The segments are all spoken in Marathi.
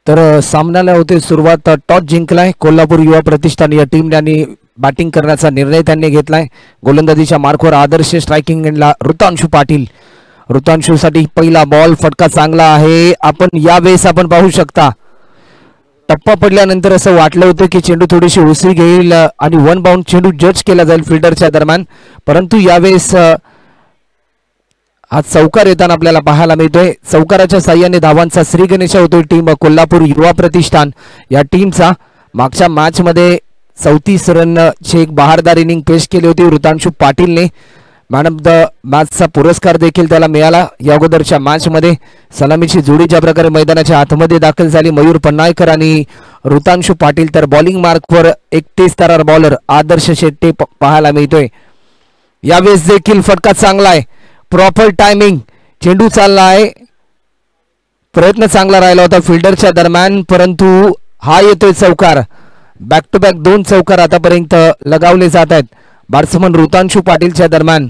तर सामन्याला होते सुरुवात. टॉस जिंकलाय कोल्हापूर युवा प्रतिष्ठान या टीमने आणि बॅटिंग करण्याचा निर्णय त्यांनी घेतलाय. गोलंदाजीच्या मार्कवर आदर्श, स्ट्रायकिंग एंडला ऋतांशू पाटील. ऋतांशूसाठी पहिला बॉल, फटका चांगला आहे. यावेळेस आपण पाहू शकता टप्पा पडल्यानंतर असं वाटलं होतं की चेंडू थोडीशी उसळी घेईल आणि वन बाउंड चेंडू जज केला जाईल फिल्डरच्या दरम्यान, परंतु यावेळेस हा चौकार येताना आपल्याला पाहायला मिळतोय. चौकाराच्या साह्याने धावांचा श्री गणेश होतोय टीम कोल्हापूर युवा प्रतिष्ठान या टीमचा. मागच्या मॅच मध्ये 34 रनची एक बहारदार इनिंग पेश केली होती ऋतांशू पाटीलने. मॅन ऑफ द मॅचचा पुरस्कार देखील त्याला मिळाला. या अगोदरच्या मॅच मध्ये सलामीची जोडी ज्या प्रकारे मैदानाच्या आतमध्ये दाखल झाली, मयूर पन्नाळकर आणि ऋतांशू पाटील, तर बॉलिंग मार्कवर एक तेजतर्रार बॉलर आदर्श शेट्टे पाहायला मिळतोय. यावेळेस देखील फटका चांगला आहे, प्रॉपर टायमिंग, चेंडू चालला आहे. प्रयत्न चांगला राहिला होता फिल्डरच्या दरम्यान, परंतु हा येतोय चौकार. बॅक टू बॅक 2 चौकार आतापर्यंत लगावले जात आहेत बॅट्समन ऋतांशू पाटीलच्या दरम्यान.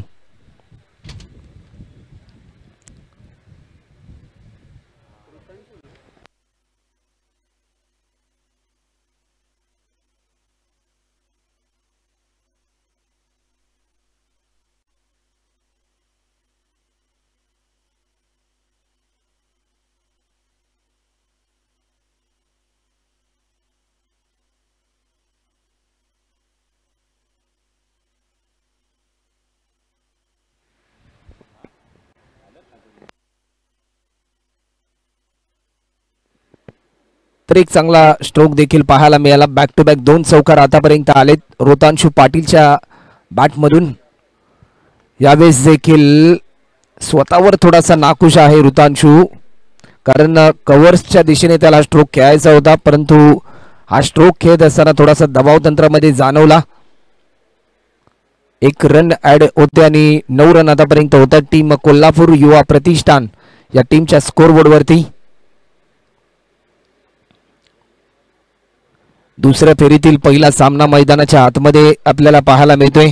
तर एक चांगला स्ट्रोक देखील पाहायला मिळाला. बॅक टू बॅक 2 चौकार आतापर्यंत आलेत ऋतांशू पाटीलच्या बॅटमधून. यावेळेस देखील स्वतःवर थोडासा नाखुश आहे ऋतांशू, कारण कव्हर्सच्या दिशेने त्याला स्ट्रोक खेळायचा होता, परंतु हा स्ट्रोक खेळत असताना थोडासा दबाव तंत्रामध्ये जाणवला. 1 रन ऍड होते आणि 9 रन आतापर्यंत होतात टीम कोल्हापूर युवा प्रतिष्ठान या टीमच्या स्कोरबोर्डवरती. दुसऱ्या फेरीतील पहिला सामना मैदानाच्या आतमध्ये आपल्याला पाहायला मिळतोय.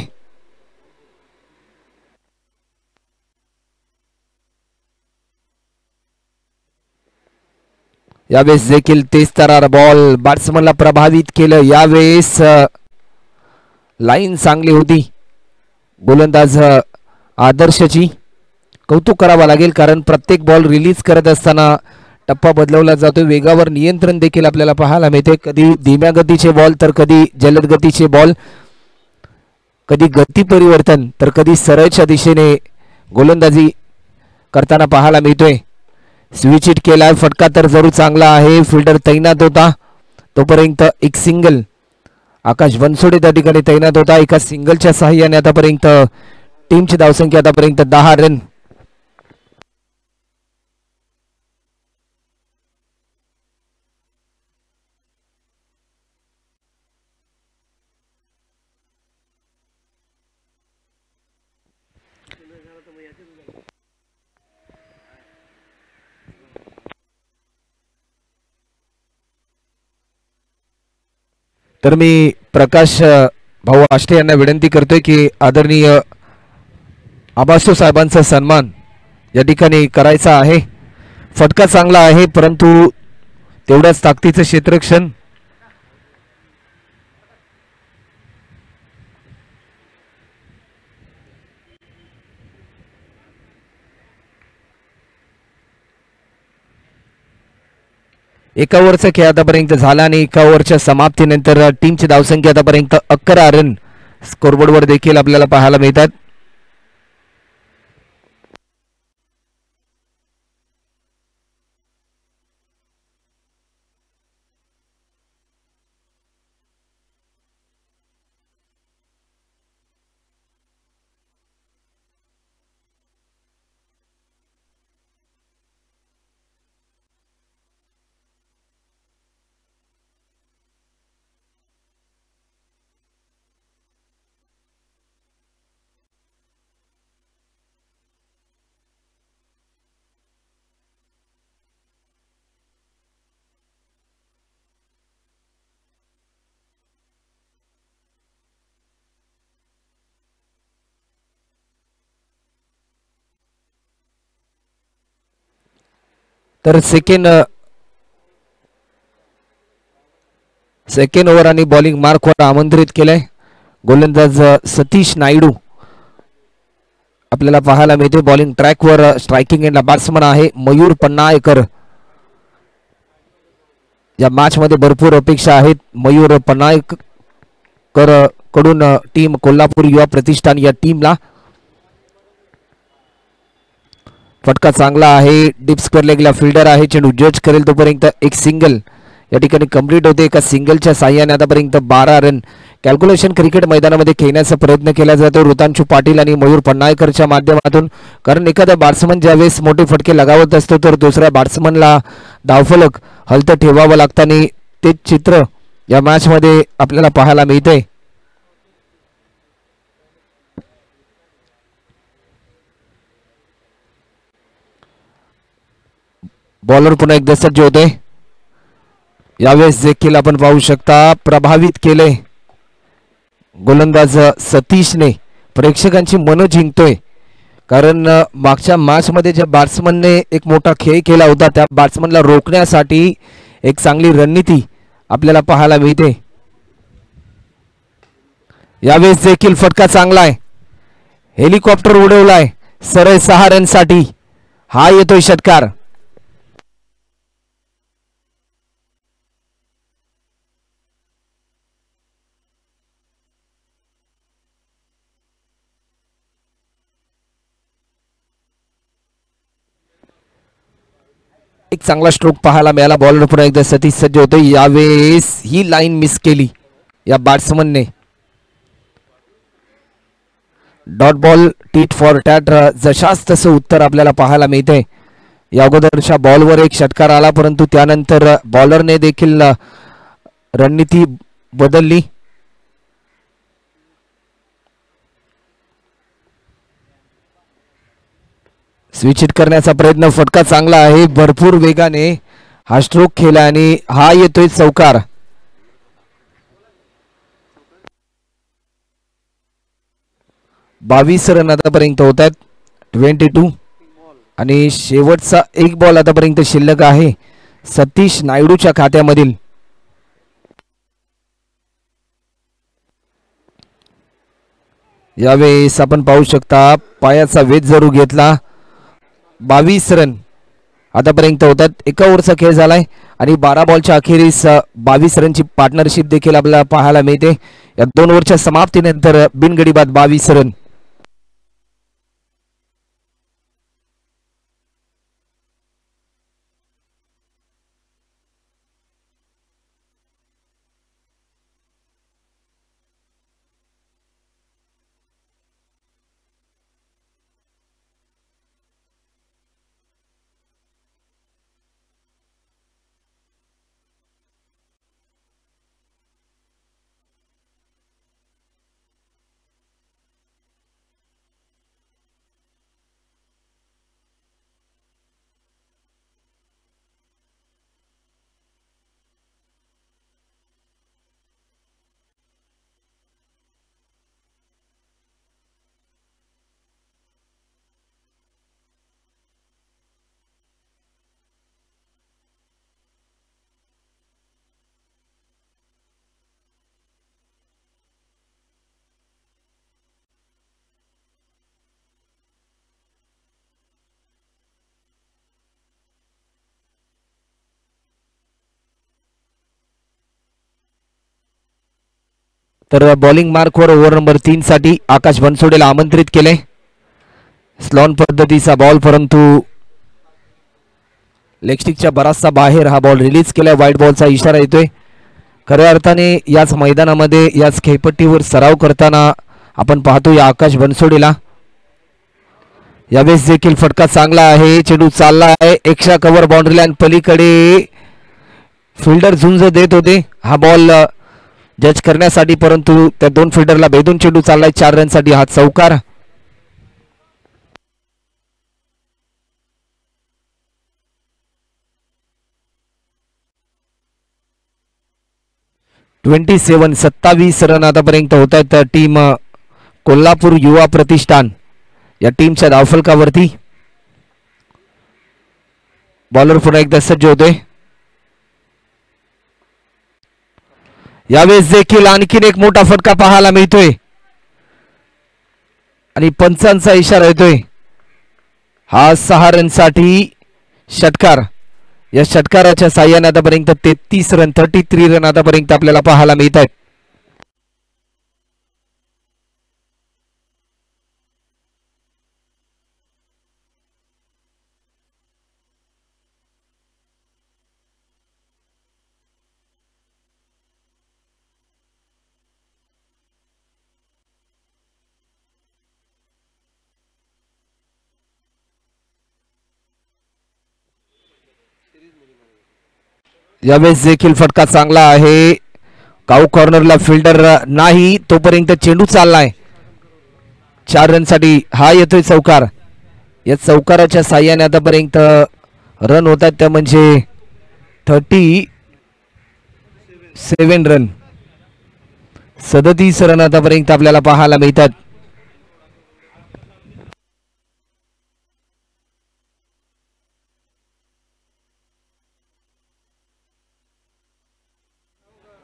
यावेळेस देखील तेजतर्रार बॉल बॅट्समनला प्रभावित केलं. यावेळेस लाईन चांगली होती गोलंदाज आदर्शची. कौतुक करावं लागेल, कारण प्रत्येक बॉल रिलीज करत असताना टप्पा बदलवला जातो. वेगावर नियंत्रण देखील आपल्याला पाहायला मिळते. कधी धीम्या गतीचे बॉल तर कधी जलद गतीचे बॉल, कधी गती परिवर्तन तर कधी सरळच्या दिशेने गोलंदाजी करताना पाहायला मिळतोय. स्विच हिट केलाय, फटका तर जरूर चांगला आहे. फिल्डर तैनात होता तोपर्यंत एक सिंगल. आकाश बनसोडे त्या ठिकाणी तैनात होता. एका सिंगलच्या साहाय्याने आतापर्यंत टीमची धावसंख्या आतापर्यंत 10 रन. तर मी प्रकाश भाऊ आष्टे यांना विनंती करतोय की आदरणीय आबासो साहेबांचा सन्मान या ठिकाणी करायचा आहे. फटका चांगला आहे, परंतु तेवढ्याच ताकदीचं क्षेत्ररक्षण. एका ओव्हरचा खेळ आतापर्यंत झाला आणि एका ओव्हरच्या समाप्तीनंतर टीमची धावसंख्या आतापर्यंत 11 रन स्कोरबोर्डवर देखील आपल्याला पाहायला मिळतात. तर सेकंड सेकंड ओव्हर आणि बॉलिंग मार्कवर आमंत्रित केलंय गोलंदाज सतीश नायडू आपल्याला पाहायला मिळते. बॉलिंग ट्रॅकवर स्ट्रायकिंग एंडला बॅट्समन आहे मयूर पन्नायकर. या मॅच मध्ये भरपूर अपेक्षा आहेत मयूर पन्नायकर कडून टीम कोल्हापूर युवा प्रतिष्ठान या टीमला. फटका चांगला आहे. डीप स्क्वेअर लेगला फिल्डर आहे. चेंडू जज करेल तोपर्यंत एक सिंगल या ठिकाणी कंप्लीट होते. एका सिंगलच्या साह्याने आतापर्यंत 12 रन कॅल्क्युलेशन क्रिकेट मैदानामध्ये खेळण्याचा प्रयत्न केला जातो ऋतांशू पाटील आणि मयूर पन्नायकरच्या माध्यमातून. कारण एखादा बॅट्समन ज्यावेळेस मोठे फटके लगावत असतो तर दुसऱ्या बॅट्समनला धावफलक हलतं ठेवावं लागतं आणि तेच चित्र या मॅच मध्ये आपल्याला पाहायला मिळते. बॉलर पुन्हा एकदा सज्ज होते. यावेळेस देखील आपण पाहू शकता प्रभावित केले गोलंदाज सतीशने. प्रेक्षकांची मनं जिंकतोय कारण मागच्या मॅच मध्ये ज्या बॅट्समनने एक मोठा खेळ केला होता त्या बॅट्समनला रोखण्यासाठी एक चांगली रणनीती आपल्याला पाहायला मिळते. यावेळेस देखील फटका चांगला आहे. हेलिकॉप्टर उडवलाय सरळ 6 रनसाठी. हा येतोय षटकार. एक चांगला स्ट्रोक पाहायला मिळाला. बॉलर पुन्हा एकदा सतीश सज्ज होतो. यावेळेस ही लाईन मिस केली या बॅट्समनने. Dot ball tit for tat जशाच तसं उत्तर आपल्याला पाहायला मिळते. या अगोदरच्या बॉलवर एक षटकार आला परंतु त्यानंतर बॉलरने देखील रणनीती बदलली. स्विच हिट करण्याचा प्रयत्न. फटका चांगला आहे. भरपूर वेगाने हा स्ट्रोक केला आणि हा येतोय चौकार. बावीस रन आतापर्यंत होत आहेत. 22 आणि शेवटचा एक बॉल आतापर्यंत शिल्लक आहे सतीश नायडूच्या खात्यामधील. यावेळेस आपण पाहू शकता पायाचा वेध जरूर घेतला. 22 रन आतापर्यंत होतात. एका ओव्हरचा खेळ झालाय आणि 12 बॉलच्या अखेरीस 22 रनची पार्टनरशिप देखील आपल्याला पाहायला मिळते. या 2 ओव्हरच्या समाप्तीनंतर बिनगडी बाद 22 रन. तर बॉलिंग मार्कवर ओव्हर नंबर 3 साठी आकाश बनसोडेला आमंत्रित केले. स्लॉन पद्धतीचा बॉल परंतु लेगस्टिकच्या बराचसा बाहेर हा बॉल रिलीज केलाय. वाईट बॉलचा इशारा येतोय. खऱ्या अर्थाने याच मैदानामध्ये याच खेळपट्टीवर सराव करताना आपण पाहतो या आकाश बनसोडेला. यावेळेस देखील फटका चांगला आहे. चेंडू चालला आहे एक्स्ट्रा कव्हर बाउंड्री लाईन पलीकडे. फिल्डर झुंज देत होते हा बॉल जज करण्यासाठी परंतु त्या 2 फिल्डरला भेदून चेंडू चाललाय 4 रनसाठी. हा चौकार. सत्तावीस रन आतापर्यंत होत आहेत टीम कोल्हापूर युवा प्रतिष्ठान या टीमच्या धावफलकावरती. बॉलर पुन्हा एकदा सज्ज होते. यावेळेस देखील आणखीन एक मोठा फटका पाहायला मिळतोय आणि पंचांचा इशारा येतोय. हा 6 रनसाठी षटकार. या षटकाराच्या साह्याने आतापर्यंत 33 रन 33 रन आतापर्यंत आपल्याला पाहायला मिळत आहेत. यावेळेस देखील फटका चांगला आहे. काऊ कॉर्नरला फिल्डर नाही तोपर्यंत चेंडू चाललाय. 4 रनसाठी हा येतोय चौकार. या चौकाराच्या साह्याने आतापर्यंत रन होतात त्या म्हणजे 37 रन. 37 रन आतापर्यंत आपल्याला पाहायला मिळतात.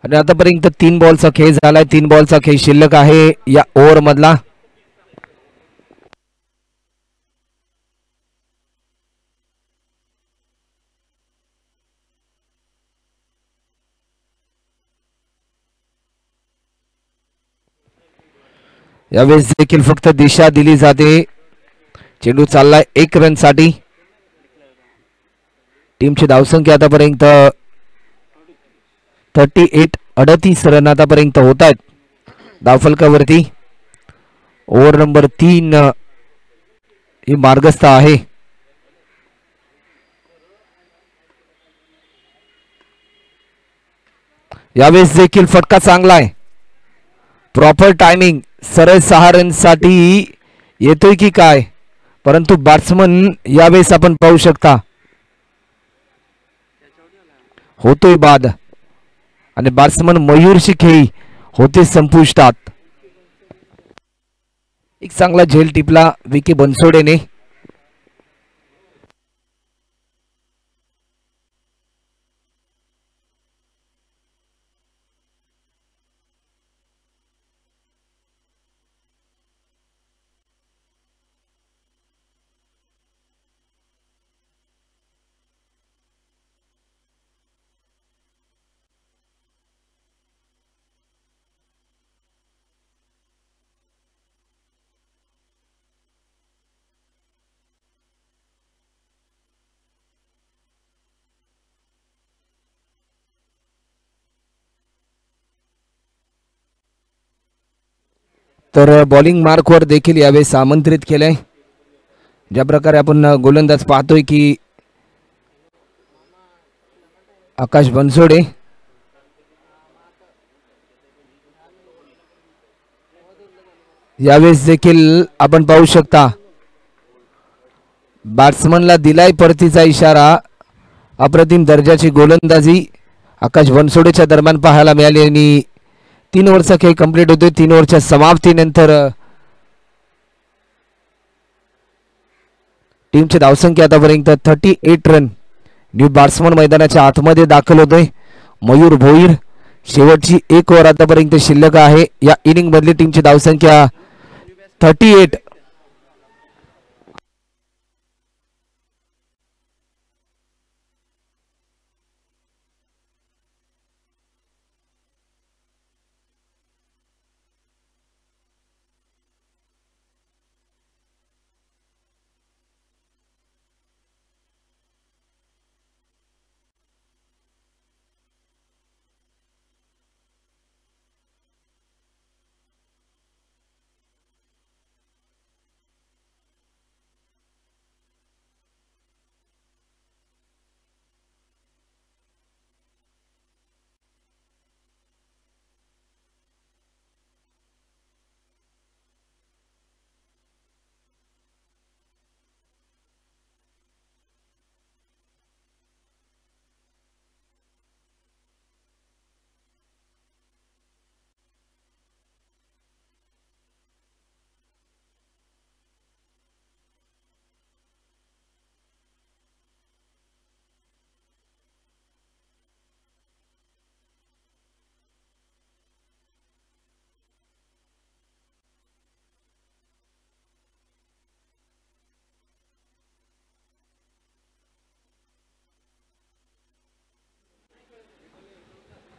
आणि आतापर्यंत 3 बॉलचा खेळ झालाय. 3 बॉलचा खेळ शिल्लक आहे या ओव्हर मधला. यावेळेस देखील फक्त दिशा दिली जाते. चेंडू चाललाय 1 रन साठी. टीमची धावसंख्या आतापर्यंत 38 रन आतापर्यंत होत आहेत धावफलकावरती. ओव्हर नंबर 3 ही मार्गस्थ आहे. यावेळेस देखील फटका चांगला आहे. Proper timing. सरळ 6 रन साठी येतोय की काय, परंतु बॅट्समन यावेळेस आपण पाहू शकता होतोय बाद आणि बॅट्समन मयूर शिखेई होते संपुष्टात. एक चांगला झेल टिपला विकी बनसोडेने. तर बॉलिंग मार्कवर देखील यावेळेस आमंत्रित केलंय. ज्या प्रकारे आपण गोलंदाज पाहतोय की आकाश बनसोडे यावेळेस देखील आपण पाहू शकता बॅट्समनला दिलाय परतीचा इशारा. अप्रतिम दर्जाची गोलंदाजी आकाश बनसोडेच्या दरम्यान पाहायला मिळाली आणि 3 ओव्हरचा खेळ कंप्लीट होतोय. 3 ओव्हरच्या समाप्तीनंतर टीमची धावसंख्या आतापर्यंत 38 रन. न्यू बॅट्समन मैदानाच्या आतमध्ये दाखल होतोय मयूर भोईर. शेवटची 1 ओव्हर आतापर्यंत शिल्लक आहे. या इनिंग मधली टीमची धावसंख्या 38.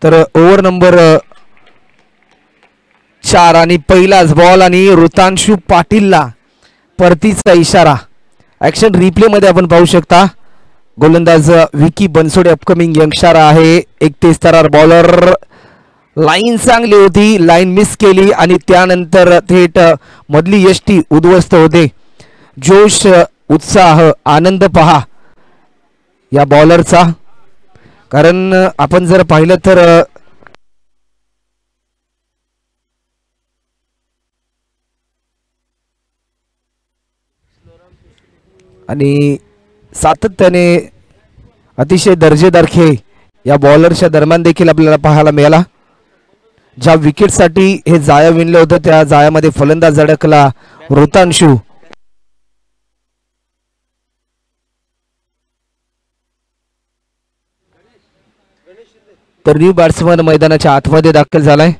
तर ओव्हर नंबर 4 आणि पहिलाच बॉल आणि ऋतांशु पाटीलला परतीचा इशारा. ऍक्शन रिप्ले मध्ये आपण पाहू शकता. गोलंदाज विकी बनसोडे अपकमिंग यंगस्टर आहे. 31 थरार बॉलर. लाईन चांगली होती, लाईन मिस केली आणि त्यानंतर थेट मधली यष्टी उद्ध्वस्त होते. जोश, उत्साह, आनंद पहा या बॉलरचा. कारण आपण जर पाहिलं तर आणि सातत्याने अतिशय दर्जेदार खेळ या बॉलरच्या दरम्यान देखील आपल्याला पाहायला मिळाला. ज्या विकेटसाठी हे जाळं विणलं होतं त्या जाळ्यामध्ये फलंदाज अडकला ऋतांशु. तर न्यू बॅट्समन मैदानाच्या आतमध्ये दाखल झालाय.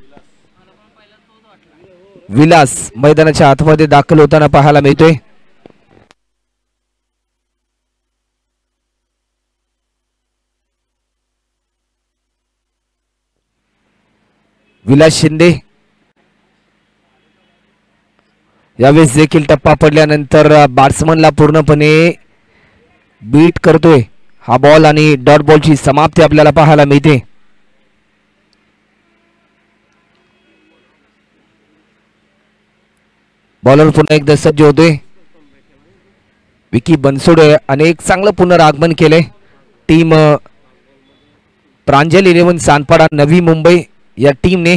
विलास मैदानाच्या आतमध्ये दाखल होताना पाहायला मिळतोय. विलास शिंदे यावेळेस देखील टप्पा पडल्यानंतर बॅट्समनला पूर्णपणे बीट करतोय हा बॉल आणि डॉट बॉलची समाप्ती आपल्याला पाहायला मिळते. बॉलर पुन्हा एकदा सज्ज होतोय. विकी बनसोडे आणि एक चांगलं पुनरागमन केलंय. टीम प्रांजल 11 सानपाडा नवी मुंबई या टीमने.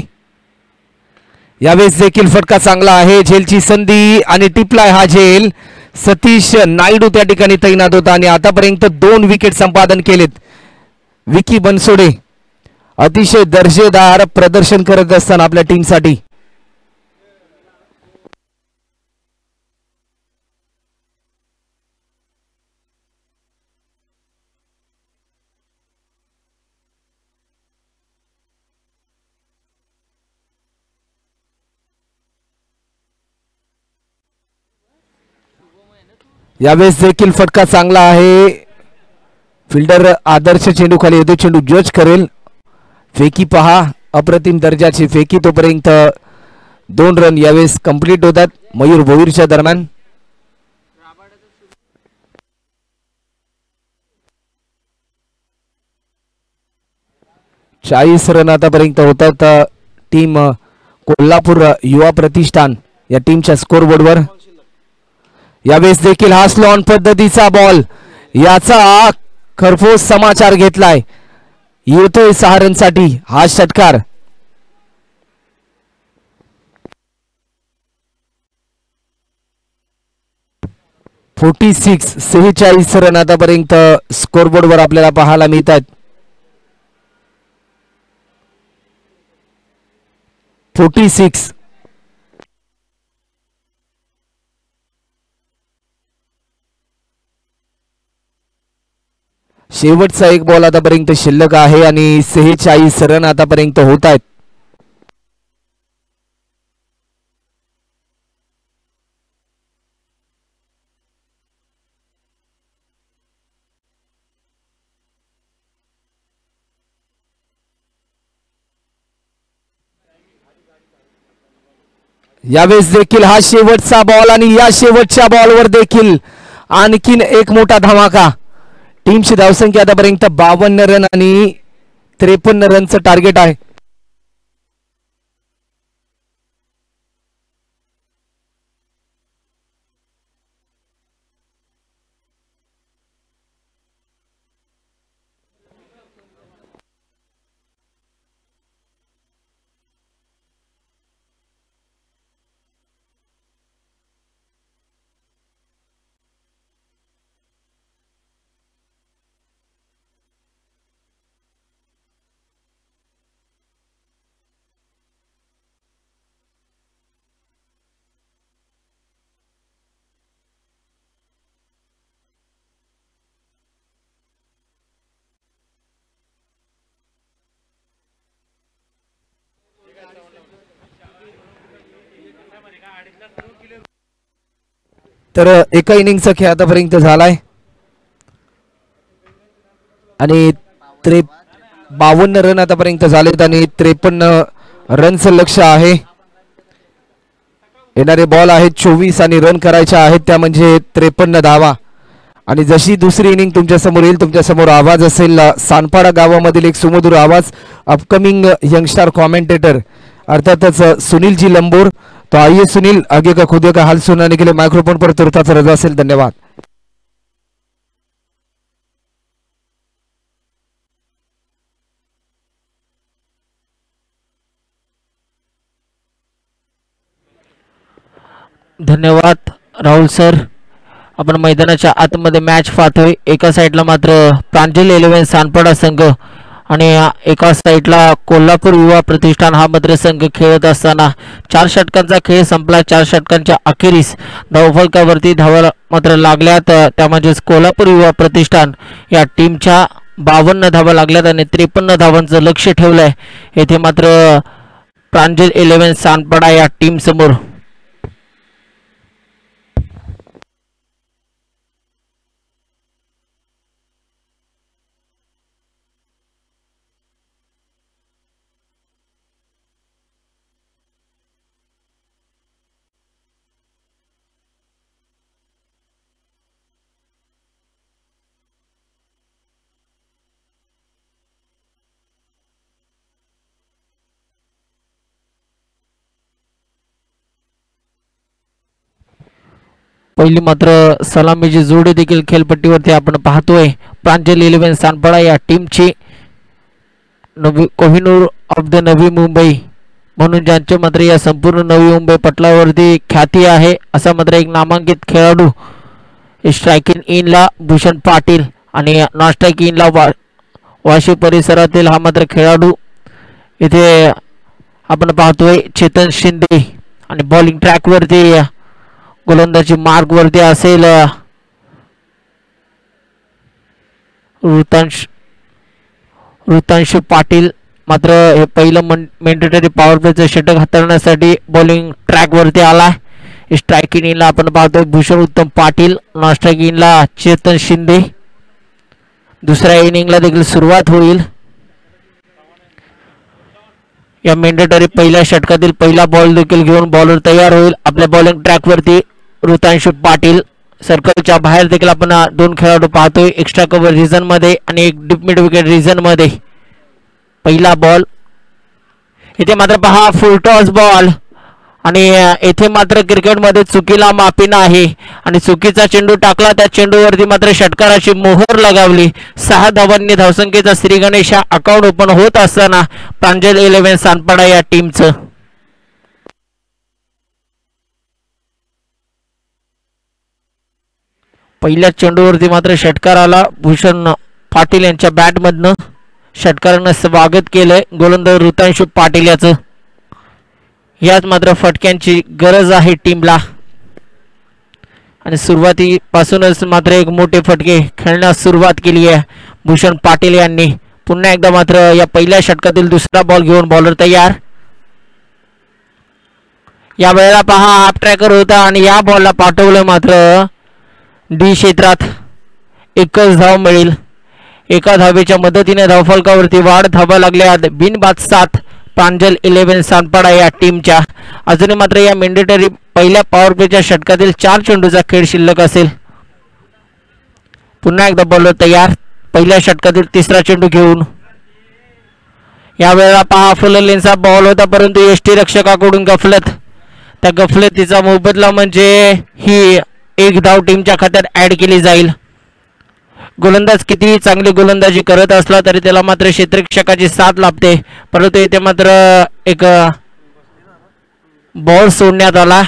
यावेळेस देखील फटका चांगला आहे. झेलची संधी आणि टिपलाय हा झेल. सतीश नायडू त्या ठिकाणी तैनात होता आणि आतापर्यंत 2 विकेट संपादन केलेत विकी बनसोडे. अतिशय दर्जेदार प्रदर्शन करत असताना आपल्या टीमसाठी. यावेळेस देखील फटका चांगला आहे. फिल्डर आदर्श चेंडू खाली येतो. चेंडू जज करेल. फेकी पहा, अप्रतिम दर्जाची फेकी. तोपर्यंत 2 रन यावेळेस कंप्लीट होतात मयूर भोईरच्या दरम्यान. चाळीस रन आतापर्यंत होतात टीम कोल्हापूर युवा प्रतिष्ठान या टीमच्या स्कोरबोर्डवर. यावेळेस देखील हा स्लो ऑन पद्धतीचा बॉल. याचा खरफोस समाचार घेतलाय. येतोय 6 रनसाठी हा षटकार. फोर्टी 46 रन आतापर्यंत स्कोरबोर्डवर आपल्याला पाहायला मिळतात. 46. शेवटचा एक बॉल आतापर्यंत शिल्लक आहे आणि 46 रन आतापर्यंत होत आहेत. यावेळेस देखील हा शेवटचा बॉल आणि या शेवटच्या बॉलवर देखील आणखीन एक मोठा धमाका. टीमची धावसंख्या आतापर्यंत 52 रन आणि 53 रनचं टार्गेट आहे. तर एका इनिंगचा खेळ आतापर्यंत झालाय आणि 52 रन आतापर्यंत झालेत आणि 53 रनचं लक्ष आहे. येणारे बॉल आहेत 24 आणि रन करायच्या आहेत त्या म्हणजे 53 धावा. आणि जशी दुसरी इनिंग तुमच्या समोर येईल तुमच्या समोर आवाज असेल सानपाडा गावामधील एक सुमधुर आवाज अपकमिंग यंगस्टर कमेंटेटर अर्थातच सुनील जी लंबोर. तो आइए सुनील, आगे का खुद का हाल सुनाने के लिए माइक्रोफोन पर तुरंत रजा असेल. धन्यवाद. धन्यवाद राहुल सर. आपण मैदानाच्या आतमध्ये मॅच पाहतोय. एका साईडला मात्र प्रांजल 11 सानपाडा संघ आणि एका साईडला कोल्हापूर युवा प्रतिष्ठान हा मात्र संघ खेळत असताना 4 षटकांचा खेळ संपला. 4 षटकांच्या अखेरीस धावफलकावरती धावा मात्र लागल्यात. त्या म्हणजेच कोल्हापूर युवा प्रतिष्ठान या टीमच्या 52 धावा लागल्यात आणि 53 धावांचं लक्ष ठेवलंय येथे मात्र प्रांजल 11 सानपाडा या टीम समोर. पहिली मात्र सलामीची जोडी देखील खेळपट्टीवरती आपण पाहतोय. प्रांजल 11 सानपाडा या टीमची कोहिनूर ऑफ द नवी मुंबई म्हणून ज्यांचे मात्र या संपूर्ण नवी मुंबई पटलावरती ख्याती आहे असा मात्र एक नामांकित खेळाडू. स्ट्रायकिंग इनला भूषण पाटील आणि नॉन स्ट्रायकिंग इनला वाशी परिसरातील हा मात्र खेळाडू इथे आपण पाहतोय चेतन शिंदे. आणि बॉलिंग ट्रॅकवरती गोलंदाजी मार्ग वरती असेल ऋतांश पाटील. मात्र हे पहिलं मॅन्डेटरी पॉवर प्लेचं षटक हाताळण्यासाठी बॉलिंग ट्रॅक वरती आला. स्ट्रायकिंग इनला आपण पाहतोय भूषण उत्तम पाटील. नॉन स्ट्रायकिंग इनला चेतन शिंदे. दुसऱ्या इनिंगला देखील सुरुवात होईल. या मॅन्डेटरी पहिल्या षटकातील पहिला बॉल देखील घेऊन बॉलर तयार होईल. आपल्या बॉलिंग ट्रॅक वरती ऋतांश पाटील. सर्कलच्या बाहेर देखील आपण 2 खेळाडू पाहतोय. एक्स्ट्रा कव्हर रिजन मध्ये आणि एक डीप मिड विकेट रिजन मध्ये. पहिला बॉल इथे मात्र पहा फुल टॉस बॉल आणि येथे मात्र क्रिकेटमध्ये चुकीला माफी नाही आणि चुकीचा चेंडू टाकला. त्या चेंडूवरती मात्र षटकाराची मोहर लगावली. 6 धावांनी धावसंख्येचा श्री गणेश अकाउंट ओपन होत असताना प्रांजल 11 सानपाडा या टीमचं. पहिल्या चेंडूवरती मात्र षटकाराला भूषण पाटील यांच्या बॅटमधनं षटकारानं स्वागत केलंय गोलंदाज ऋतांश पाटील याचं. याच मात्र फटक्यांची गरज आहे टीमला आणि सुरुवातीपासूनच मात्र एक मोठे फटके खेळण्यास सुरुवात केली आहे भूषण पाटील यांनी. पुन्हा एकदा मात्र या पहिल्या षटकातील दुसरा बॉल घेऊन बॉलर तयार. या वेळेला पहा हाफ ट्रॅकर होता आणि या बॉलला पाठवलं मात्र डी क्षेत्रात. एकच धाव मिळेल. एका धावेच्या मदतीने धावफलकावरती वाढ धावा लागल्या. बिनबाद 7 प्रांजल 11 सानपाडा या टीमच्या. अजूनही मात्र या मॅन्डेटरी पहिल्या पॉवर प्लेच्या षटकातील 4 चेंडूचा खेळ शिल्लक असेल. पुन्हा एकदा बॉलर तयार. पहिल्या षटकातील तिसरा चेंडू घेऊन. यावेळेला पहा फुल लेनचा बॉल होता परंतु यष्टी रक्षकाकडून गफलत. त्या गफलतीचा मोबदला म्हणजे ही एक धाव टीमच्या खात्यात ऍड केली जाईल. गोलंदाज कितीही चांगली गोलंदाजी करत असला तरी त्याला मात्र क्षेत्ररक्षकाची साथ लाभते. परंतु इथे मात्र एक बॉल सोडण्यात आला.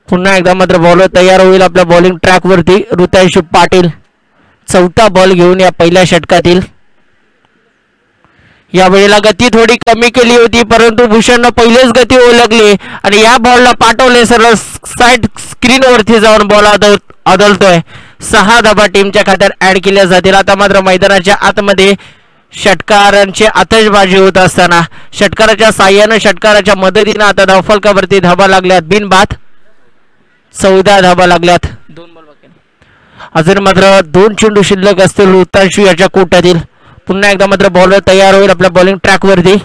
पुन्हा एकदा मात्र बॉलर तयार होईल आपल्या बॉलिंग ट्रॅक वरती. ऋतांश पाटील 4था बॉल घेऊन या पहिल्या षटकातील. या वेळेला गती थोडी कमी केली होती परंतु भूषणनं पहिलेच गती ओळखली आणि या बॉलला पाठवले सरळ साइड स्क्रीन वरती जाऊन बॉल आदळतोय. 6 धावा टीमच्या खात्यात ऍड केल्या जातील. आता मात्र मैदानाच्या आतमध्ये षटकारांची आतषबाजी होत असताना षटकाराच्या साह्यानं षटकाराच्या मदतीनं आता धावफलकावरती धावा लागल्यात. बिनबाद 14 धावा लागल्यात. 2 बॉल बाकी. अजून मात्र 2 चेंडू शिल्लक असतील ऋतांशू याच्या कोट्यातील. पुन्हा एकदा मात्र बॉलर तयार होईल आपल्या बॉलिंग ट्रॅक वरती.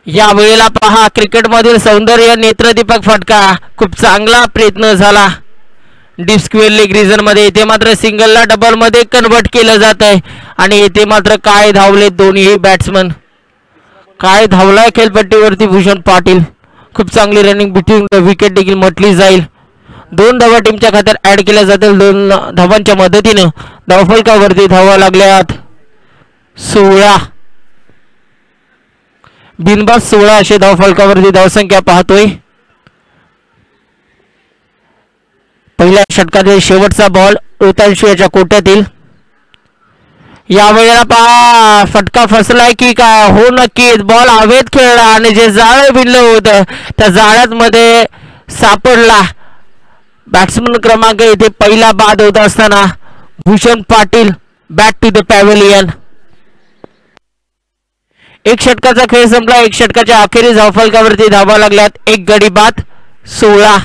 या वेळेला पहा क्रिकेट मधील सौंदर्य नेत्रदीपक फटका. खूप चांगला प्रयत्न झाला डीप स्क्वेअर लेग रिजन मध्ये. इथे मात्र सिंगलला डबल मध्ये कन्वर्ट केलं जात आहे आणि इथे मात्र काय धावले दोन्ही बॅट्समन. काय धावलाय खेळपट्टीवरती भूषण पाटील. खूप चांगली रनिंग बिटवीन द विकेट देखील म्हटली जाईल. 2 धावा टीमच्या खात्यात ऍड केल्या जातील. 2 धावांच्या मदतीने धावफलकावरती धावा लागल्यात 16. बिनबाद 16 असे धावफलकावरती धावसंख्या पाहतोय. पहिल्या षटकातील शेवटचा बॉल ऋतांशू याच्या कोट्यातील. या वेळेला पहा फटका फसलाय की काय. हो नक्कीच बॉल हवेत खेळला आणि जे जाळं विणलं होतं त्या जाळ्यात मध्ये सापडला. बॅट्समन क्रमांक इथे पहिला बाद होत असताना Bhushan Patil back to the pavilion. एक षटकाचा खेळ संपला. एक षटकाच्या अखेरीस धावफलकावरती धावा लागल्यात. एक गडी बाद 16.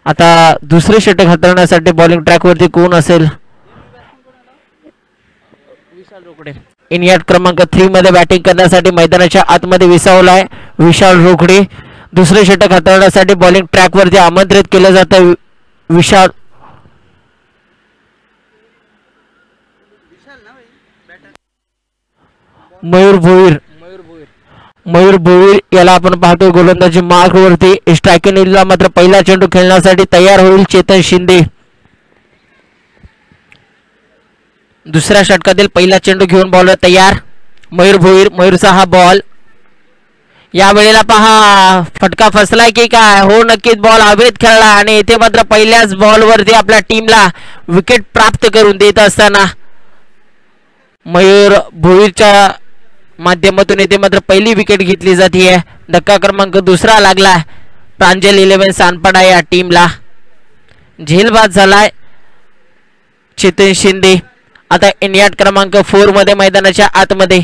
आता दुसरे षटक हाताळण्यासाठी बॉलिंग ट्रॅक वरती कोण असेल. विशाल रोकडे इन यार्ड क्रमांक 3 मध्ये बॅटिंग करण्यासाठी मैदानाच्या आतमध्ये विसावलाय विशाल रोकडे. दुसरे षटक हाताळण्यासाठी बॉलिंग ट्रॅक वरती आमंत्रित केलं जातं विशाल. मयूर भोईर याला आपण पाहतोय गोलंदाजी मार्क वरती. स्ट्रायकिंगला मात्र पहिला चेंडू खेळण्यासाठी तयार होईल चेतन शिंदे. दुसऱ्या षटकातील पहिला चेंडू घेऊन बॉलर तयार मयूर भोईर. मयूरचा हा बॉल. या वेळेला पहा फटका फसलाय की काय. हो नक्कीच बॉल हवेत खेळला आणि इथे मात्र पहिल्याच बॉल वरती आपल्या टीमला विकेट प्राप्त करून देत असताना मयूर भोईरच्या माध्यमातून इथे मात्र पहिली विकेट घेतली जाते. धक्का क्रमांक 2 लागला प्रांजल 11 सानपाडा या टीमला. झेलबाद झालाय चेतन शिंदे. आता इनियाट क्रमांक 4 मध्ये मैदानाच्या आतमध्ये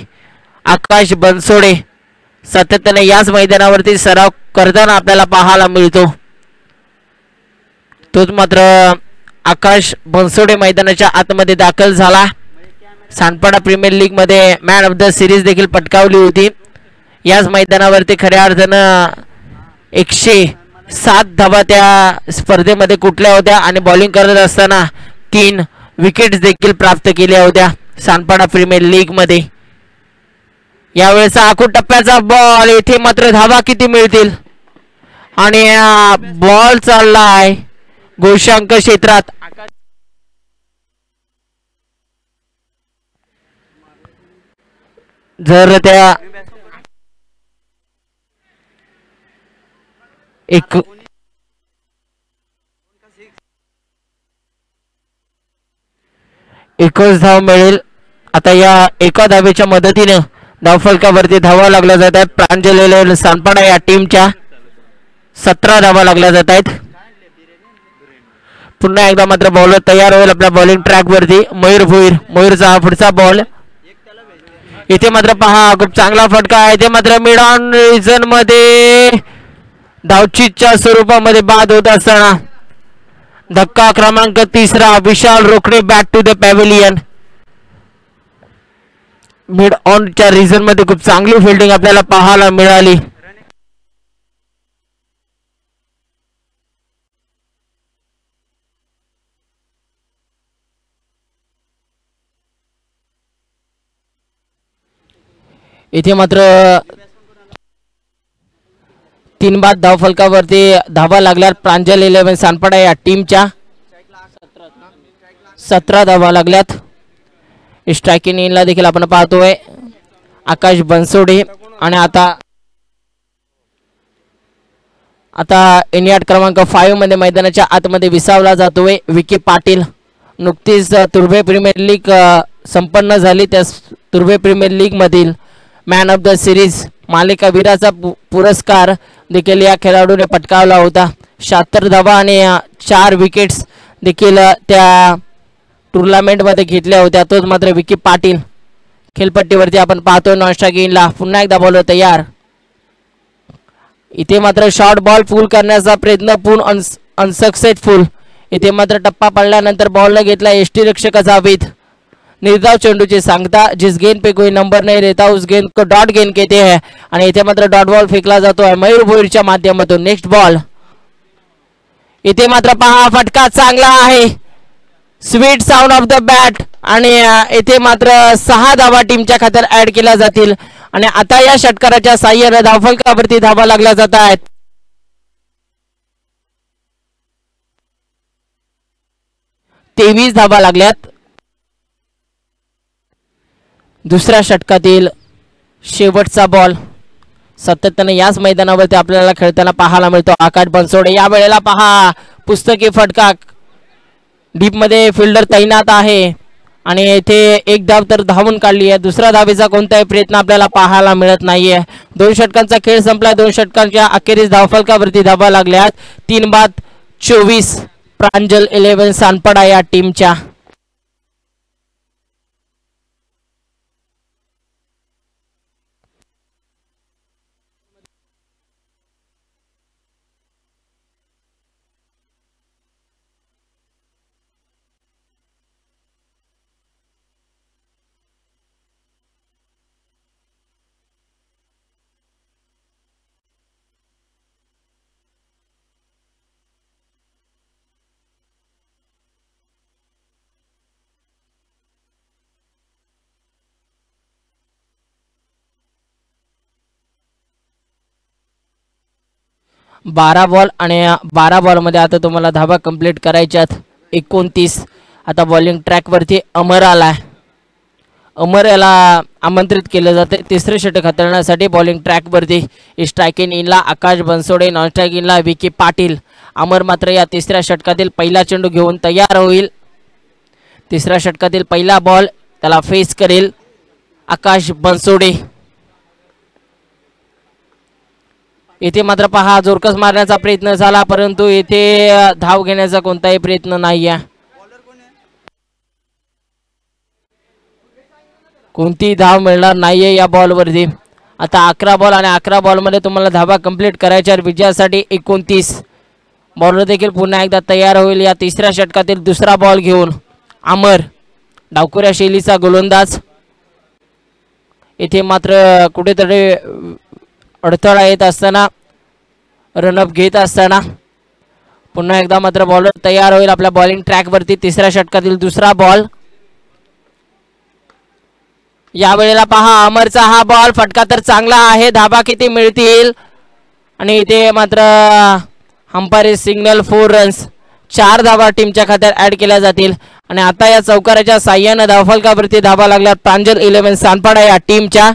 आकाश बनसोडे सातत्याने याच मैदानावरती सराव करताना आपल्याला पाहायला मिळतो. तोच मात्र आकाश बनसोडे मैदानाच्या आतमध्ये दाखल झाला. सानपाडा प्रीमियर लीग मध्ये मॅन ऑफ द सिरीज देखील पटकावली होती. याच मैदानावरती खऱ्या अर्थानं 107 धावा त्या स्पर्धेमध्ये कुठल्या होत्या आणि बॉलिंग करत असताना 3 विकेट्स देखील प्राप्त केल्या होत्या सानपाडा प्रीमियर लीग मध्ये. यावेळेचा आखूड टप्प्याचा बॉल. इथे मात्र धावा किती मिळतील आणि बॉल चाललाय गोशांक क्षेत्रात. जर त्या एकच धाव मिळेल. आता या एका धावेच्या मदतीने धावफलकावरती धावा लागल्या जात आहेत. प्रांजल सानपाडा या टीमच्या 17 धावा लागल्या जात आहेत. पुन्हा एकदा मात्र बॉलर तयार होईल आपल्या बॉलिंग ट्रॅक वरती मयूर भोईर. मयूरचा हा पुढचा बॉल. इथे मात्र पहा खूप चांगला फटका आहे. इथे मात्र मिड ऑन रिजन मध्ये धावचीच्या स्वरूपामध्ये बाद होत असताना धक्का क्रमांक 3 Vishal Rokade back to the pavilion. Mid ऑनच्या रिजन मध्ये खूप चांगली फिल्डिंग आपल्याला पाहायला मिळाली. इथे मात्र 3 बाद धावफलकावरती धावा लागल्या प्रांजल 11 सानपाडा या टीमच्या 17 धावा लागल्यात. स्ट्रायकिंग इनला देखील आपण पाहतोय आकाश बनसोडे आणि आता एनियाड क्रमांक 5 मध्ये मैदानाच्या आतमध्ये विसावला जातोय विकी पाटील. नुकतीच तुर्भे प्रीमियर लीग संपन्न झाली. त्या तुर्भे प्रीमियर लीग मधील मॅन ऑफ द सिरीज मालिकावीराचा पुरस्कार देखील या खेळाडूने पटकावला होता. 76 धावा आणि 4 विकेट्स देखील त्या टुर्नामेंटमध्ये घेतल्या होत्या. तोच मात्र विकी पाटील खेळपट्टीवरती आपण पाहतोय. नॉन स्ट्रायकिंगला पुन्हा एकदा बॉलर तयार. इथे मात्र शॉर्ट बॉल फुल करण्याचा प्रयत्न पूर्ण अनसक्सेसफुल. इथे मात्र टप्पा पडल्यानंतर बॉल न घेतला एसटी रक्षकाचा वेध. निर्धाव चेंडूची सांगता, जिस गेंद पे कोई नंबर नहीं रहता उस गेंद को डॉट गेंद कहते हैं. आणि इथे मात्र डॉट बॉल फेकला जातोय मयूर भोईरच्या माध्यमातून. Next ball. इथे मात्र पहा फटका चांगला आहे. Sweet sound of the bat. आणि इथे मात्र 6 धावा टीमच्या खात्यात ऍड केल्या जातील. आणि आता या षटकाराच्या साह्याने धावफलकावरती धावा लागल्या जात आहेत. तेवीस धावा लागल्यात. दुसऱ्या षटकातील शेवटचा बॉल सातत्याने याच मैदानावरती आपल्याला खेळताना पाहायला मिळतो. आकाश बनसोडे या वेळेला पहा पुस्तकी फटका. डीप मध्ये फिल्डर तैनात आहे आणि येथे एक धाव तर धावून काढली आहे. दुसऱ्या धावेचा कोणताही प्रयत्न आपल्याला पाहायला मिळत नाहीये. 2 षटकांचा खेळ संपला. 2 षटकांच्या अखेरीस धावफलकावरती धावा लागल्यात. 3-24 प्रांजल 11 सानपाडा या टीमच्या. बारा बॉल आणि 12 बॉलमध्ये आता तुम्हाला धावा कंप्लीट करायच्यात 29. आता बॉलिंग ट्रॅकवरती अमर आलाय. अमर याला आमंत्रित केलं जाते तिसरे षटक हाताळण्यासाठी बॉलिंग ट्रॅकवरती. स्ट्रायकिंग इनला आकाश बनसोडे, नॉन स्ट्रायकिंगला विकी पाटील. अमर मात्र या तिसऱ्या षटकातील पहिला चेंडू घेऊन तयार होईल. तिसऱ्या षटकातील पहिला बॉल त्याला फेस करेल आकाश बनसोडे. इथे मात्र पहा जोरकस मारण्याचा प्रयत्न झाला परंतु इथे धाव घेण्याचा कोणताही प्रयत्न नाहीये. कोणती धाव मिळणार नाहीये या बॉलवरती. आता 11 बॉल आणि 11 बॉलमध्ये तुम्हाला धावा कंप्लीट करायच्या विजयासाठी 29. बॉलर देखील पुन्हा एकदा तयार होईल या तिसऱ्या षटकातील दुसरा बॉल घेऊन. अमर डावखुऱ्या शैलीचा गोलंदाज. इथे मात्र कुठेतरी अडथळा येत असताना रनअप घेत असताना पुन्हा एकदा मात्र बॉलर तयार होईल आपल्या बॉलिंग ट्रॅकवरती. तिसऱ्या षटकातील दुसरा बॉल. या वेळेला पहा अमरचा हा बॉल फटका तर चांगला आहे. धाबा किती मिळतील आणि इथे मात्र अंपायर सिग्नल 4 रन्स. 4 धावा टीमच्या खात्यात ऍड केल्या जातील. आणि आता या चौकाराच्या साह्याने धावफलकावरती धावा लागल्यात प्रांजल 11 सानपाडा या टीमच्या.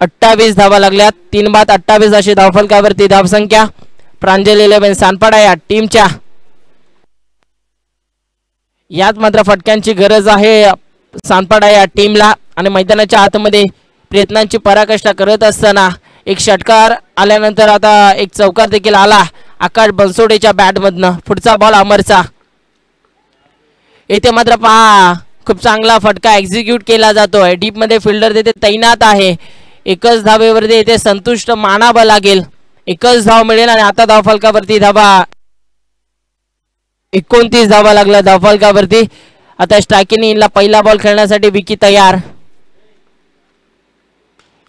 28 धावा लागल्यात. 3-28 अशी धावफलकावरती धावसंख्या प्रांजल 11 सानपाडा या टीमच्या. यात मात्र फटक्यांची गरज आहे सानपाडा या टीमला. आणि मैदानाच्या आतमध्ये प्रयत्नांची पराकाष्ठा करत असताना एक षटकार आल्यानंतर आता एक चौकार देखील आला आकाश बनसोडेच्या बॅटमधनं. पुढचा बॉल अमरचा. येथे मात्र पहा खूप चांगला फटका एक्झिक्यूट केला जातोय. डीप मध्ये फिल्डर तिथे तैनात आहे. एकच धावेवरती येथे संतुष्ट मानावं लागेल. एकच धाव मिळेल आणि आता धावफलकावरती धावा 29 धावा लागल्या धावफलकावरती. आता स्ट्रायकिंग इनला पहिला बॉल खेळण्यासाठी विकी तयार.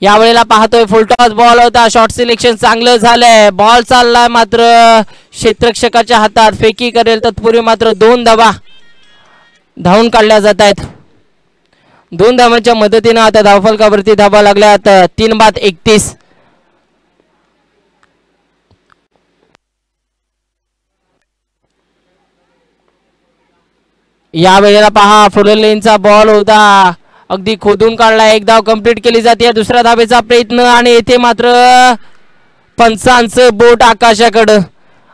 या वेळेला पाहतोय फुलटॉस बॉल होता. शॉर्ट सिलेक्शन चांगलं झालंय. बॉल चाललाय मात्र क्षेत्ररक्षकाच्या हातात. फेकी करेल तत्पूर्वी मात्र 2 धावा धावून काढल्या जात आहेत. 2 धावांच्या मदतीने आता धावफलकावरती धावा लागल्यात 3-31. या वेळेला पहा फुल लेनचा बॉल होता. अगदी खोदून काढला. एक धाव कंप्लीट केली जाते. दुसऱ्या धावेचा प्रयत्न आणि येथे मात्र पंचांचं बोट आकाशाकडं.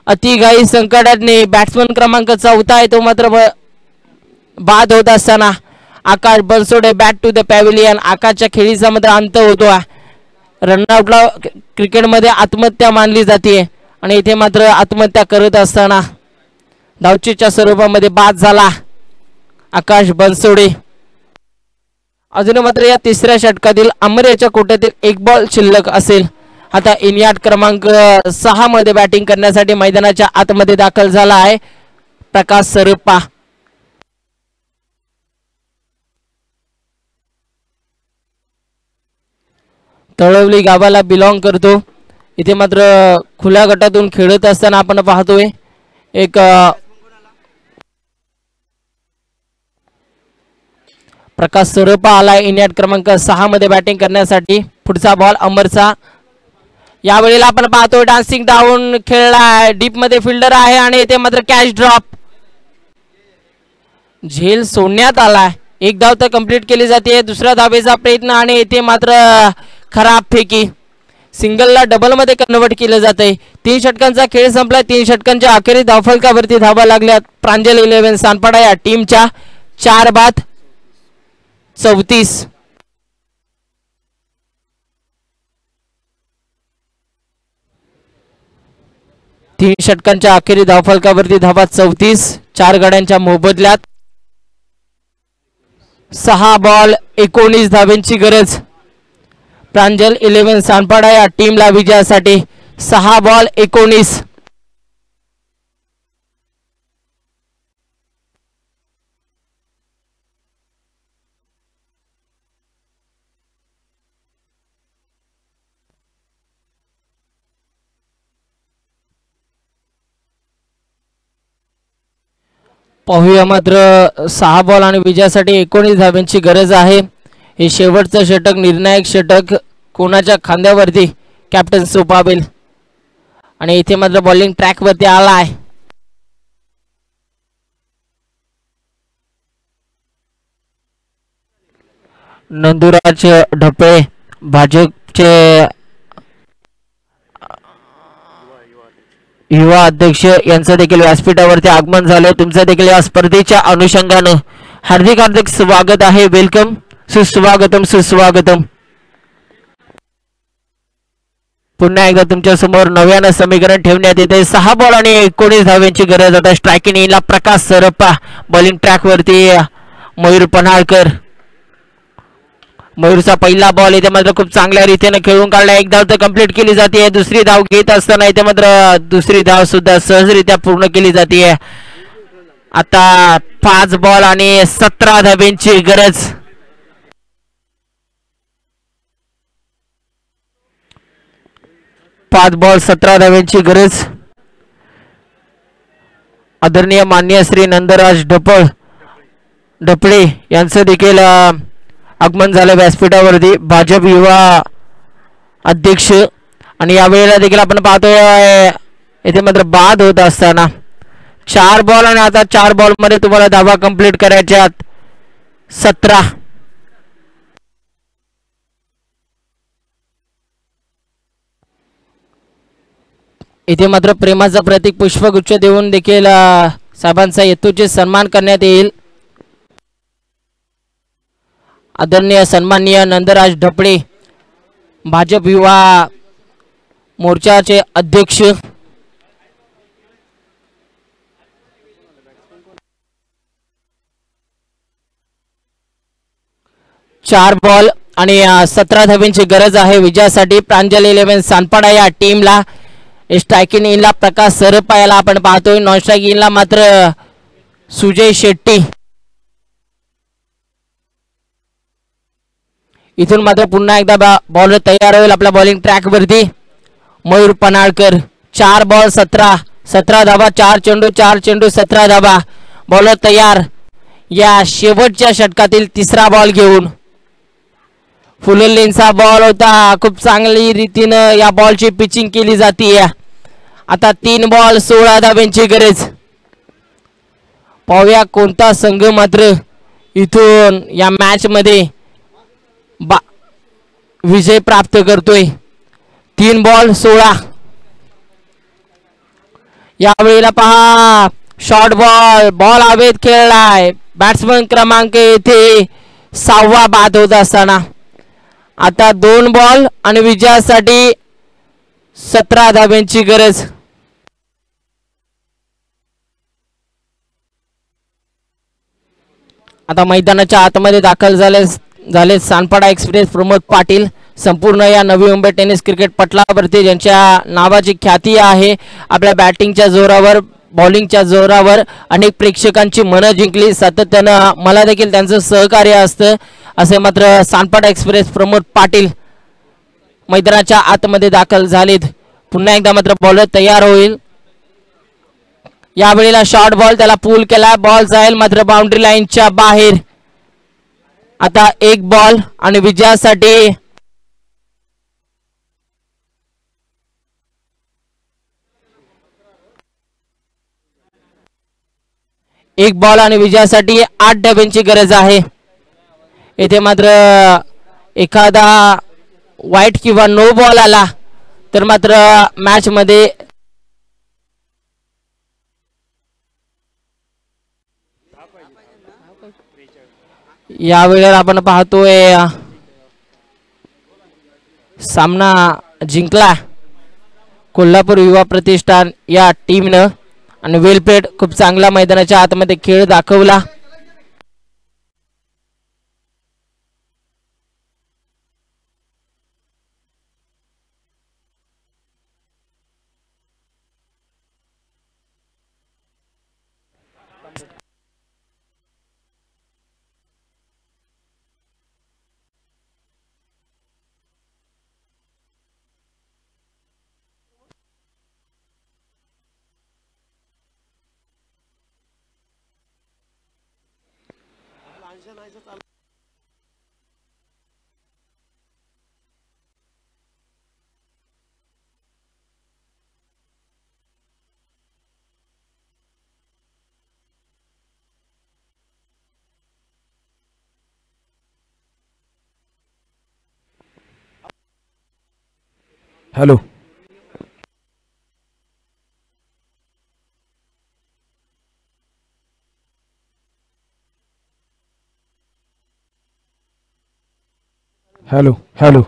अतिघाई संकटाने बॅट्समन क्रमांक 4 आहे तो मात्र बाद होत असताना Akash Bansode bat to the pavilion. आकाशच्या खेळीचा मात्र अंत होतो. रनआउटला क्रिकेटमध्ये आत्महत्या मानली जाते आणि इथे मात्र आत्महत्या करत असताना धावचीच्या स्वरूपामध्ये बाद झाला आकाश बनसोडे. अजून मात्र या तिसऱ्या षटकातील अमरेच्या कोट्यातील एक बॉल शिल्लक असेल. आता इनियाड क्रमांक 6 मध्ये बॅटिंग करण्यासाठी मैदानाच्या आतमध्ये दाखल झाला आहे प्रकाश सरप्पा. तळवली गावाला बिलॉंग करतो. इथे मात्र खुल्या गटातून खेळत असताना आपण पाहतोय एक प्रकाश सरप्पा आला इनियाड क्रमांक 6 मध्ये बॅटिंग करण्यासाठी. पुढचा बॉल अमरचा. यावेळेला आपण पाहतोय डान्सिंग डाऊन खेळला डीप मध्ये फिल्डर आहे आणि इथे मात्र कॅच ड्रॉप. झेल सोडण्यात आलाय. एक धाव तर कंप्लीट केली जाते. दुसऱ्या धावेचा प्रयत्न आणि इथे मात्र खराब फेकी. सिंगलला डबल मध्ये कन्वर्ट केलं जाते. 3 षटकांचा खेळ संपला. 3 षटकांच्या अखेरीस धावफलकावरती धावा लागल्यात प्रांजल 11 सानपाडा या टीमच्या. 4 बाद 34. तीन षटकांच्या अखेरी धावफलकावरती धावा 34. 4 गड्यांच्या मोबदल्यात 6 बॉल 19 धावांची गरज प्रांजल 11 सानपाडा या टीमला विजयासाठी. 6 बॉल 19. पाहूया मात्र 6 बॉल आणि विजयासाठी 19 धावांची गरज आहे. हे शेवटचं षटक निर्णायक षटक कोणाच्या खांद्यावरती कॅप्टन सोपावेल आणि इथे मात्र बॉलिंग ट्रॅक वरती आला आहे. नंदुराज ढपळे भाजपचे युवा अध्यक्ष यांचं देखील व्यासपीठावरती आगमन झाले. तुमचं देखील या स्पर्धेच्या अनुषंगानं हार्दिक हार्दिक स्वागत आहे. वेलकम, सुस्वागतम सुस्वागतम. पुन्हा एकदा तुमच्या समोर नव्यानं समीकरण ठेवण्यात येते. 6 बॉल आणि 19 धावांची गरज. आता स्ट्रायकिंग येईल प्रकाश सरप्पा. बॉलिंग ट्रॅक वरती मयूर पन्हाळकर. मयूरचा पहिला बॉल इथे मात्र खूप चांगल्या रीतीने खेळून काढला. एक धाव तर कंप्लीट केली जाते. दुसरी धाव घेत असताना इथे मात्र दुसरी धाव सुद्धा सहजरित्या पूर्ण केली जाते. आता 5 बॉल आणि 17 धावांची गरज. पाच बॉल 17 धावांची गरज. आदरणीय माननीय श्री नंदराज ढपळे यांचं देखील आगमन झालं व्यासपीठावरती. भाजप युवा अध्यक्ष आणि यावेळेला देखील आपण पाहतोय इथे मात्र बाद होत असताना 4 बॉल आणि आता 4 बॉल मध्ये तुम्हाला धावा कंप्लीट करायच्यात 17. इथे मात्र प्रेमाचं प्रतीक पुष्पगुच्छ देऊन देखील साहेबांचा यथोचित सन्मान करण्यात येईल. आदरणीय सन्माननीय नंदराज ढपळे भाजप युवा मोर्चाचे अध्यक्ष. चार बॉल आणि 17 धावांची गरज आहे विजयासाठी प्रांजल 11 सानपाडा या टीमला. स्ट्रायकिंग इनला प्रकाश सरप्पा याला आपण पाहतोय. नॉन स्ट्रायकिंग इनला मात्र सुजय शेट्टी. इथून मात्र पुन्हा एकदा बॉलर तयार होईल आपल्या बॉलिंग ट्रॅक वरती. मयूर पन्हाळकर. 4 बॉल 17 धावा. 4 चेंडू 17 धावा. बॉलर तयार या शेवटच्या षटकातील तिसरा बॉल घेऊन. फुललेंचा बॉल होता. खूप चांगली रीतीनं या बॉलची पिचिंग केली जाते. आता 3 बॉल 16 धावांची गरज. पाहूया कोणता संघ मात्र इथून या मॅच मध्ये विजय प्राप्त करतोय. 3 बॉल 16. यावेळेला पहा शॉर्ट बॉल, बॉल हवेत खेळलाय. बॅट्समन क्रमांक येथे 6वा बाद होत असताना आता 2 बॉल आणि विजयासाठी 17 धाब्यांची गरज. आता मैदानाच्या आतमध्ये दाखल झाले सानपाडा एक्सप्रेस प्रमोद पाटील. संपूर्ण या नवी मुंबई टेनिस क्रिकेट पटलावरती ज्यांच्या नावाची ख्याती आहे, आपल्या बॅटिंगच्या जोरावर, बॉलिंगच्या जोरावर अनेक प्रेक्षकांची मनं जिंकली. सातत्यानं मला देखील त्यांचं सहकार्य असतं. असे मात्र सानपाडा एक्सप्रेस प्रमोद पाटील मैदानाच्या आतमध्ये दाखल झालेत. पुन्हा एकदा मात्र बॉलर तयार होईल. यावेळेला शॉर्ट बॉल, त्याला पूल केला, बॉल जाईल मात्र बाउंड्री लाईनच्या बाहेर. आता 1 बॉल आणि विजयासाठी एक बॉल आणि विजयासाठी 8 धाब्यांची गरज आहे. येथे मात्र एखादा वाईट किंवा नो बॉल आला तर मात्र मॅच मध्ये यावेळेला आपण पाहतोय सामना जिंकला कोल्हापूर युवा प्रतिष्ठान या टीमनं आणि वेलपेट खूप चांगला मैदानाच्या आतमध्ये खेळ दाखवला. हॅलो. Hello hello.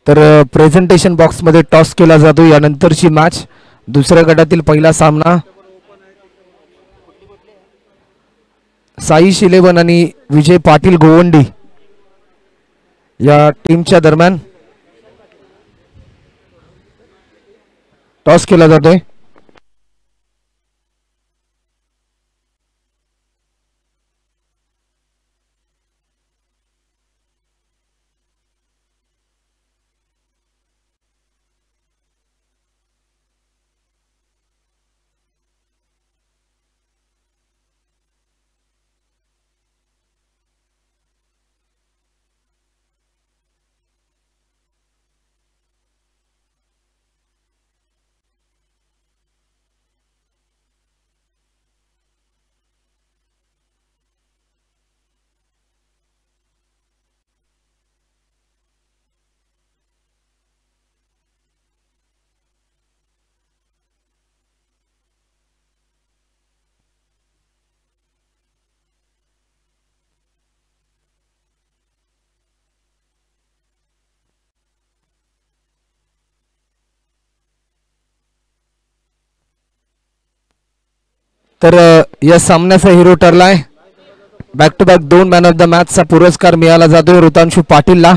तर प्रेझेंटेशन बॉक्समध्ये टॉस केला जातो. यानंतरची मॅच दुसऱ्या गटातील पहिला सामना साई शिलेवन आणि विजय पाटील गोवंडी या टीमच्या दरम्यान टॉस केला जातोय. तर या सामन्याचा हिरो ठरलाय. Back to back 2 man of the मॅचचा पुरस्कार मिळाला जातोय ऋतांशू पाटीलला.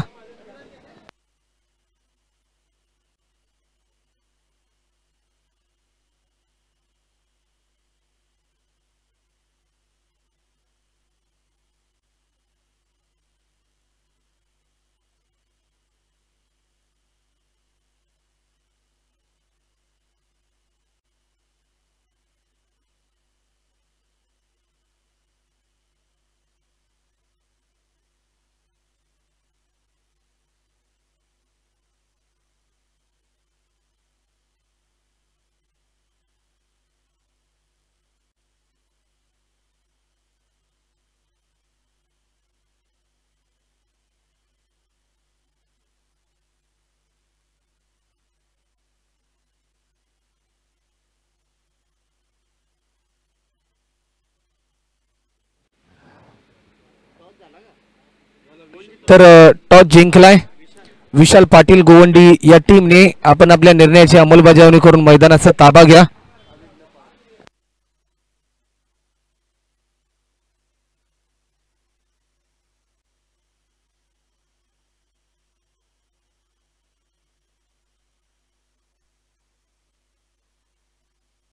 तर टॉस जिंकलाय विशाल पाटील गोवंडी या टीमने. आपण आपल्या निर्णयाची अंमलबजावणी करून मैदानाचा ताबा घ्या.